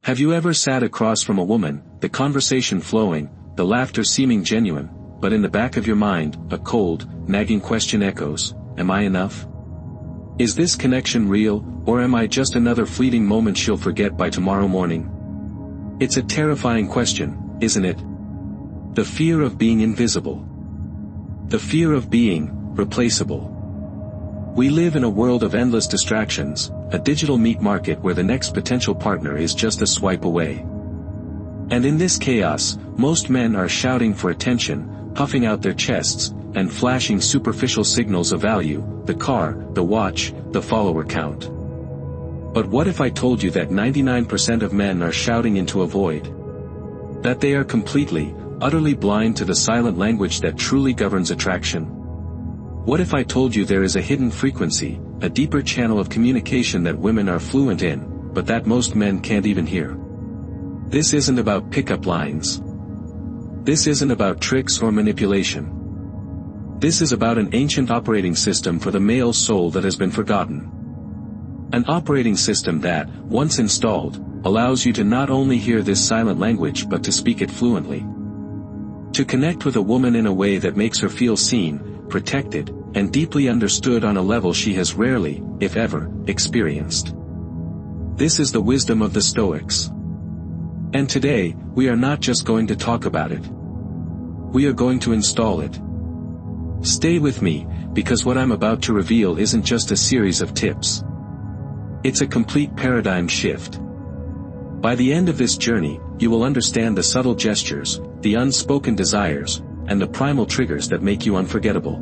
Have you ever sat across from a woman, the conversation flowing, the laughter seeming genuine, but in the back of your mind, a cold, nagging question echoes, am I enough? Is this connection real, or am I just another fleeting moment she'll forget by tomorrow morning? It's a terrifying question, isn't it? The fear of being invisible. The fear of being replaceable. We live in a world of endless distractions, a digital meat market where the next potential partner is just a swipe away. And in this chaos, most men are shouting for attention, puffing out their chests, and flashing superficial signals of value, the car, the watch, the follower count. But what if I told you that 99% of men are shouting into a void? That they are completely, utterly blind to the silent language that truly governs attraction? What if I told you there is a hidden frequency, a deeper channel of communication that women are fluent in, but that most men can't even hear? This isn't about pickup lines. This isn't about tricks or manipulation. This is about an ancient operating system for the male soul that has been forgotten. An operating system that, once installed, allows you to not only hear this silent language but to speak it fluently. To connect with a woman in a way that makes her feel seen, protected, and deeply understood on a level she has rarely, if ever, experienced. This is the wisdom of the Stoics. And today, we are not just going to talk about it. We are going to install it. Stay with me, because what I'm about to reveal isn't just a series of tips. It's a complete paradigm shift. By the end of this journey, you will understand the subtle gestures, the unspoken desires, and the primal triggers that make you unforgettable.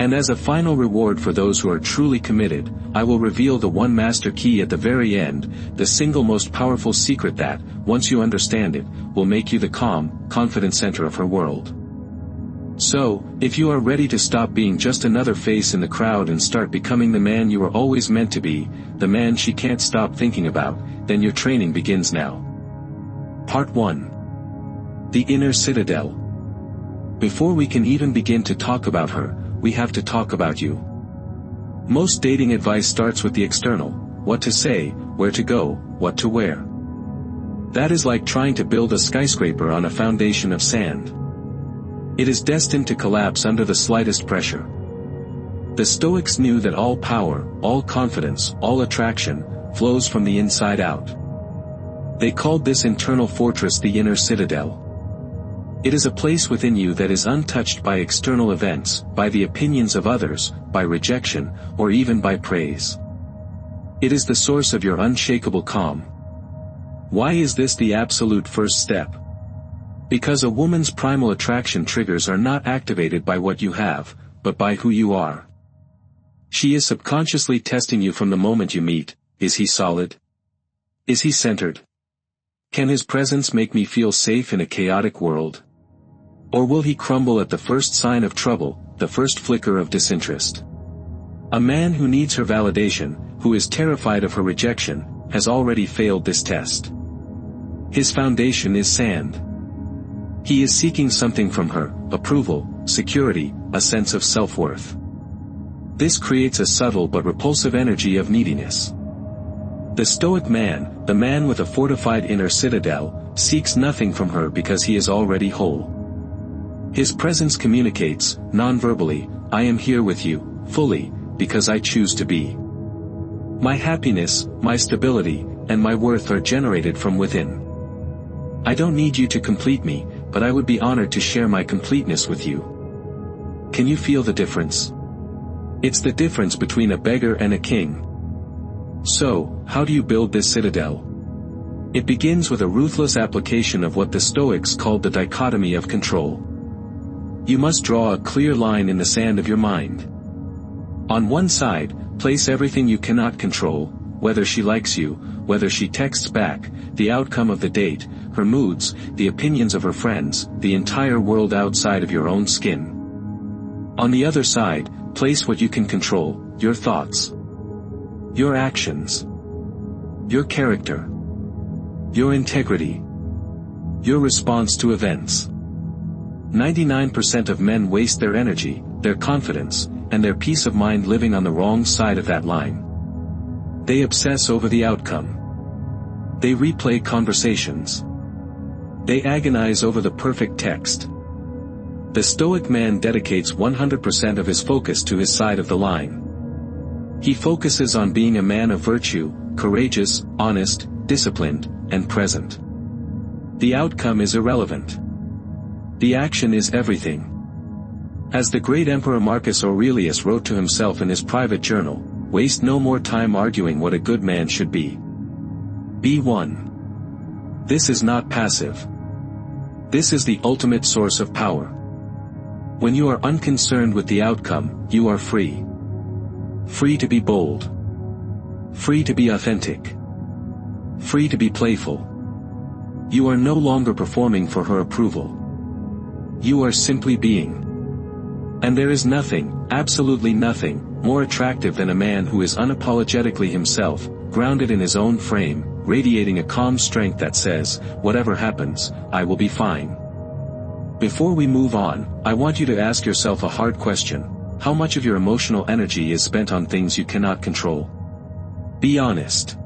And as a final reward for those who are truly committed, I will reveal the one master key at the very end, the single most powerful secret that, once you understand it, will make you the calm, confident center of her world. So, if you are ready to stop being just another face in the crowd and start becoming the man you were always meant to be, the man she can't stop thinking about, then your training begins now. Part 1. The Inner Citadel. Before we can even begin to talk about her, we have to talk about you. Most dating advice starts with the external: what to say, where to go, what to wear. That is like trying to build a skyscraper on a foundation of sand. It is destined to collapse under the slightest pressure. The Stoics knew that all power, all confidence, all attraction, flows from the inside out. They called this internal fortress the inner citadel. It is a place within you that is untouched by external events, by the opinions of others, by rejection, or even by praise. It is the source of your unshakable calm. Why is this the absolute first step? Because a woman's primal attraction triggers are not activated by what you have, but by who you are. She is subconsciously testing you from the moment you meet. Is he solid? Is he centered? Can his presence make me feel safe in a chaotic world? Or will he crumble at the first sign of trouble, the first flicker of disinterest? A man who needs her validation, who is terrified of her rejection, has already failed this test. His foundation is sand. He is seeking something from her: approval, security, a sense of self-worth. This creates a subtle but repulsive energy of neediness. The Stoic man, the man with a fortified inner citadel, seeks nothing from her because he is already whole. His presence communicates, non-verbally, I am here with you, fully, because I choose to be. My happiness, my stability, and my worth are generated from within. I don't need you to complete me, but I would be honored to share my completeness with you. Can you feel the difference? It's the difference between a beggar and a king. So, how do you build this citadel? It begins with a ruthless application of what the Stoics called the dichotomy of control. You must draw a clear line in the sand of your mind. On one side, place everything you cannot control: whether she likes you, whether she texts back, the outcome of the date, her moods, the opinions of her friends, the entire world outside of your own skin. On the other side, place what you can control: your thoughts, your actions, your character, your integrity, your response to events. 99% of men waste their energy, their confidence, and their peace of mind living on the wrong side of that line. They obsess over the outcome. They replay conversations. They agonize over the perfect text. The Stoic man dedicates 100% of his focus to his side of the line. He focuses on being a man of virtue, courageous, honest, disciplined, and present. The outcome is irrelevant. The action is everything. As the great Emperor Marcus Aurelius wrote to himself in his private journal, waste no more time arguing what a good man should be. Be one. This is not passive. This is the ultimate source of power. When you are unconcerned with the outcome, you are free. Free to be bold. Free to be authentic. Free to be playful. You are no longer performing for her approval. You are simply being. And there is nothing, absolutely nothing, more attractive than a man who is unapologetically himself, grounded in his own frame, radiating a calm strength that says, whatever happens, I will be fine. Before we move on, I want you to ask yourself a hard question. How much of your emotional energy is spent on things you cannot control? Be honest.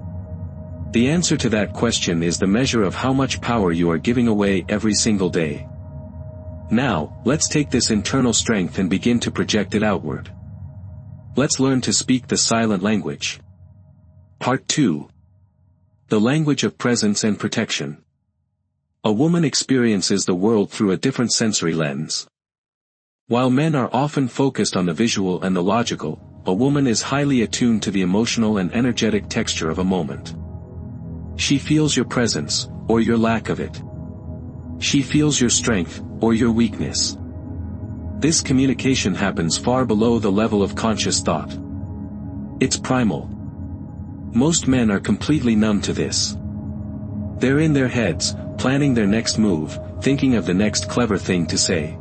The answer to that question is the measure of how much power you are giving away every single day. Now, let's take this internal strength and begin to project it outward. Let's learn to speak the silent language. Part 2. The language of presence and protection. A woman experiences the world through a different sensory lens. While men are often focused on the visual and the logical, a woman is highly attuned to the emotional and energetic texture of a moment. She feels your presence, or your lack of it. She feels your strength, or your weakness. This communication happens far below the level of conscious thought. It's primal. Most men are completely numb to this. They're in their heads, planning their next move, thinking of the next clever thing to say.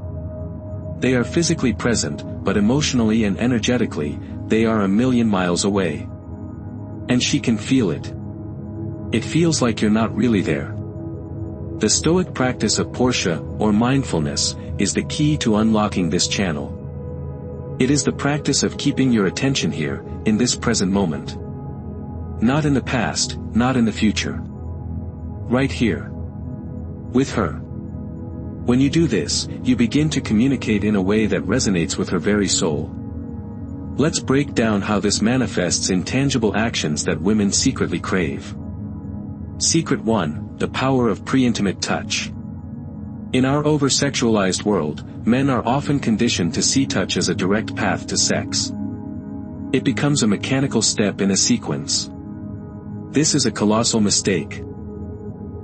They are physically present, but emotionally and energetically, they are a million miles away. And she can feel it. It feels like you're not really there. The Stoic practice of Portia, or mindfulness, is the key to unlocking this channel. It is the practice of keeping your attention here, in this present moment. Not in the past, not in the future. Right here. With her. When you do this, you begin to communicate in a way that resonates with her very soul. Let's break down how this manifests in tangible actions that women secretly crave. Secret 1. The power of pre-intimate touch. In our over-sexualized world, men are often conditioned to see touch as a direct path to sex. It becomes a mechanical step in a sequence. This is a colossal mistake.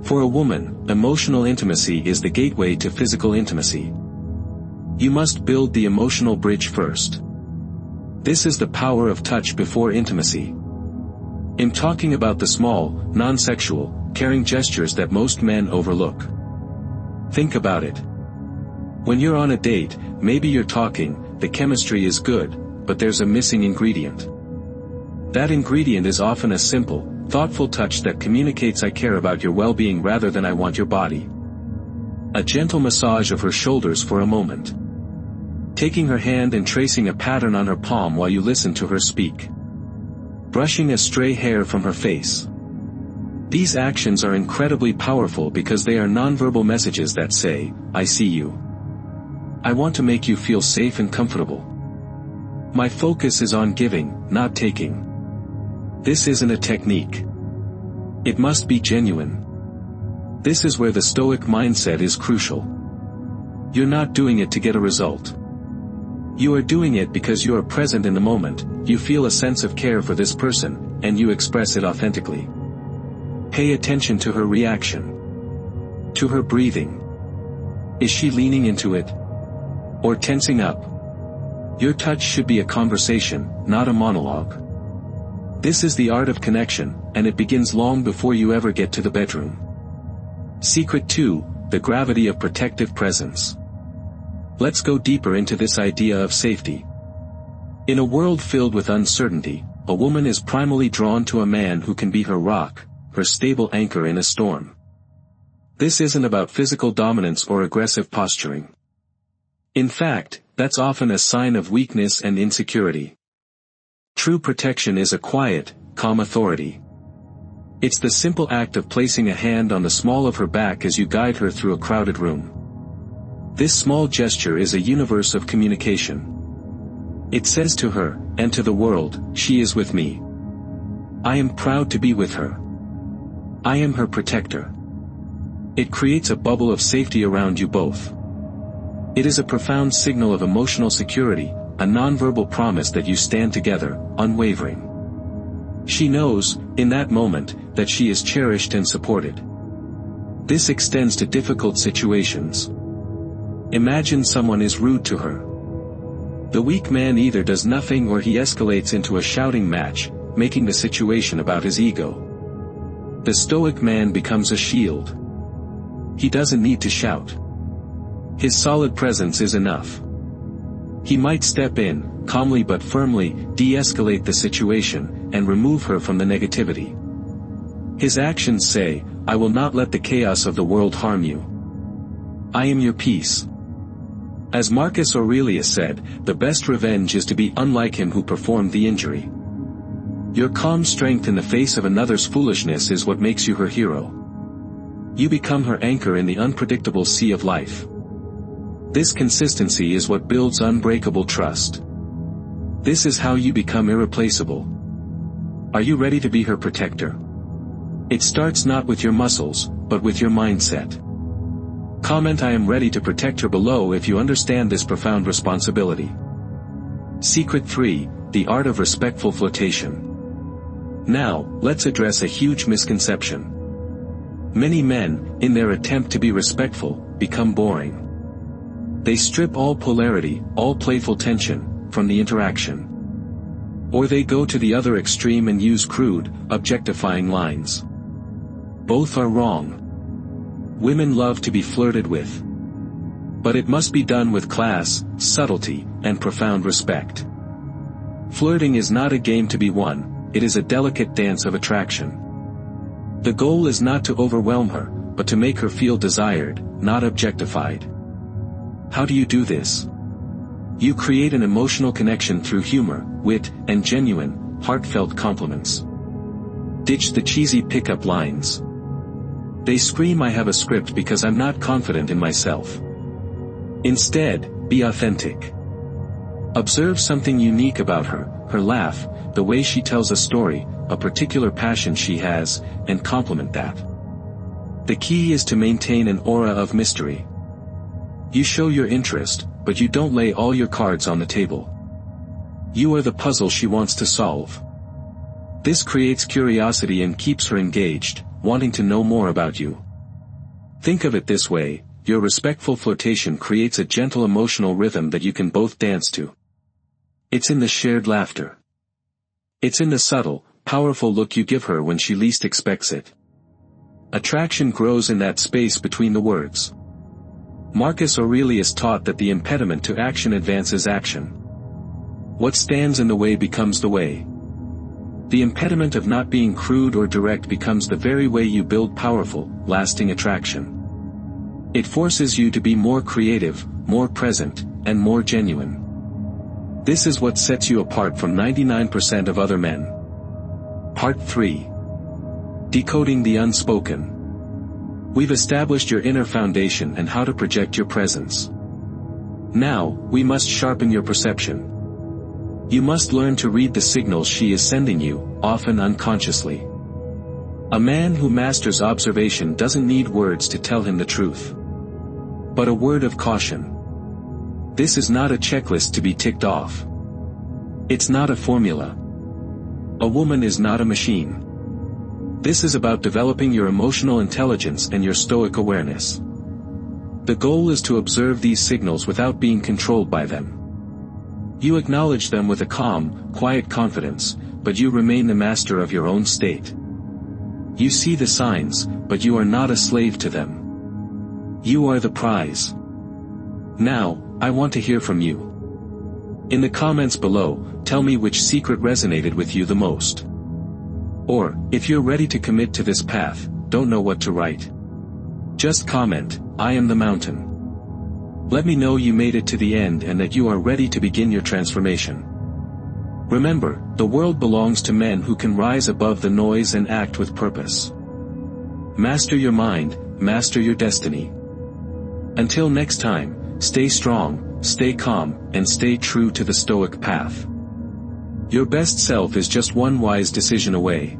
For a woman, emotional intimacy is the gateway to physical intimacy. You must build the emotional bridge first. This is the power of touch before intimacy. In talking about the small, non-sexual, caring gestures that most men overlook. Think about it. When you're on a date, maybe you're talking, the chemistry is good, but there's a missing ingredient. That ingredient is often a simple, thoughtful touch that communicates I care about your well-being rather than I want your body. A gentle massage of her shoulders for a moment. Taking her hand and tracing a pattern on her palm while you listen to her speak. Brushing a stray hair from her face. These actions are incredibly powerful because they are nonverbal messages that say, I see you. I want to make you feel safe and comfortable. My focus is on giving, not taking. This isn't a technique. It must be genuine. This is where the Stoic mindset is crucial. You're not doing it to get a result. You are doing it because you are present in the moment, you feel a sense of care for this person, and you express it authentically. Pay attention to her reaction. To her breathing. Is she leaning into it? Or tensing up? Your touch should be a conversation, not a monologue. This is the art of connection, and it begins long before you ever get to the bedroom. Secret 2, the gravity of protective presence. Let's go deeper into this idea of safety. In a world filled with uncertainty, a woman is primally drawn to a man who can be her rock, her stable anchor in a storm. This isn't about physical dominance or aggressive posturing. In fact, that's often a sign of weakness and insecurity. True protection is a quiet, calm authority. It's the simple act of placing a hand on the small of her back as you guide her through a crowded room. This small gesture is a universe of communication. It says to her, and to the world, she is with me. I am proud to be with her. I am her protector. It creates a bubble of safety around you both. It is a profound signal of emotional security, a nonverbal promise that you stand together, unwavering. She knows, in that moment, that she is cherished and supported. This extends to difficult situations. Imagine someone is rude to her. The weak man either does nothing or he escalates into a shouting match, making the situation about his ego. The Stoic man becomes a shield. He doesn't need to shout. His solid presence is enough. He might step in, calmly but firmly, de-escalate the situation, and remove her from the negativity. His actions say, I will not let the chaos of the world harm you. I am your peace. As Marcus Aurelius said, the best revenge is to be unlike him who performed the injury. Your calm strength in the face of another's foolishness is what makes you her hero. You become her anchor in the unpredictable sea of life. This consistency is what builds unbreakable trust. This is how you become irreplaceable. Are you ready to be her protector? It starts not with your muscles, but with your mindset. Comment I am ready to protect her below if you understand this profound responsibility. Secret 3, the art of respectful flirtation. Now, let's address a huge misconception. Many men, in their attempt to be respectful, become boring. They strip all polarity, all playful tension, from the interaction. Or they go to the other extreme and use crude, objectifying lines. Both are wrong. Women love to be flirted with. But it must be done with class, subtlety, and profound respect. Flirting is not a game to be won, it is a delicate dance of attraction. The goal is not to overwhelm her, but to make her feel desired, not objectified. How do you do this? You create an emotional connection through humor, wit, and genuine, heartfelt compliments. Ditch the cheesy pickup lines. They scream I have a script because I'm not confident in myself. Instead, be authentic. Observe something unique about her, her laugh, the way she tells a story, a particular passion she has, and compliment that. The key is to maintain an aura of mystery. You show your interest, but you don't lay all your cards on the table. You are the puzzle she wants to solve. This creates curiosity and keeps her engaged, wanting to know more about you. Think of it this way, your respectful flirtation creates a gentle emotional rhythm that you can both dance to. It's in the shared laughter. It's in the subtle, powerful look you give her when she least expects it. Attraction grows in that space between the words. Marcus Aurelius taught that the impediment to action advances action. What stands in the way becomes the way. The impediment of not being crude or direct becomes the very way you build powerful, lasting attraction. It forces you to be more creative, more present, and more genuine. This is what sets you apart from 99% of other men. Part 3. Decoding the unspoken. We've established your inner foundation and how to project your presence. Now, we must sharpen your perception. You must learn to read the signals she is sending you, often unconsciously. A man who masters observation doesn't need words to tell him the truth. But a word of caution. This is not a checklist to be ticked off. It's not a formula. A woman is not a machine. This is about developing your emotional intelligence and your stoic awareness. The goal is to observe these signals without being controlled by them. You acknowledge them with a calm, quiet confidence, but you remain the master of your own state. You see the signs, but you are not a slave to them. You are the prize. Now, I want to hear from you. In the comments below, tell me which secret resonated with you the most. Or, if you're ready to commit to this path, don't know what to write. Just comment, I am the mountain. Let me know you made it to the end and that you are ready to begin your transformation. Remember, the world belongs to men who can rise above the noise and act with purpose. Master your mind, master your destiny. Until next time, stay strong, stay calm, and stay true to the Stoic path. Your best self is just one wise decision away.